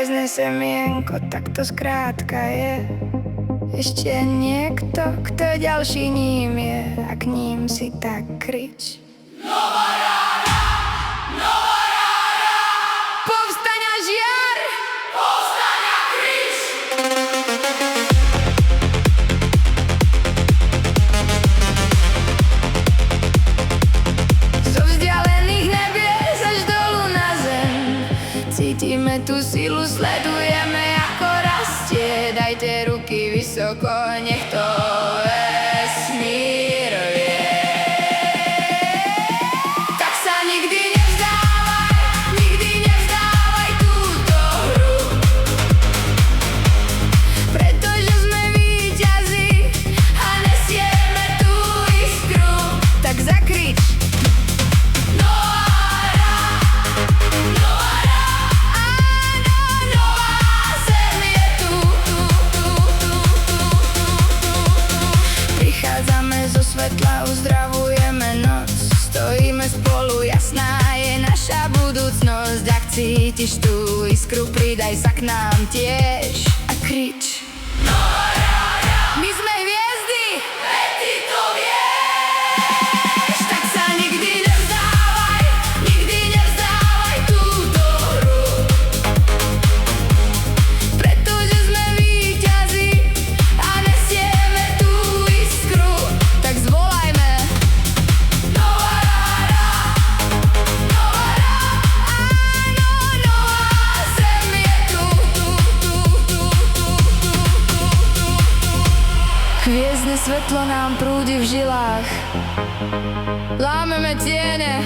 hviezdne semienko, tak to skrátka je. Ešte niekto, kto ďalší ním je, a k ním si tak krič. Nová ráda, nová ráda, povstaň a žiar, povstaň a krič. Zo vzdialených nebies až dolu na zem cítime tú silu, sledujeme ako rastie. Dajte ruky vysoko, nech to vesmír vie. Tak sa nikdy nevzdávaj túto hru, pretože sme víťazi a nesieme tú iskru. Tak zakrič. Uzdravujeme noc, stojíme spolu, jasná je naša budúcnosť. Ak cítiš tú iskru, pridaj sa k nám tiež a krič. Nová ráda, my sme hviezdy, veď ty to vieš. Tak sa nikdy nevzdávaj túto hru, pretože sme víťazi a nesieme tú iskru. Tak zvolajme. Hviezdne svetlo nám prúdi v žilách, lámeme tiene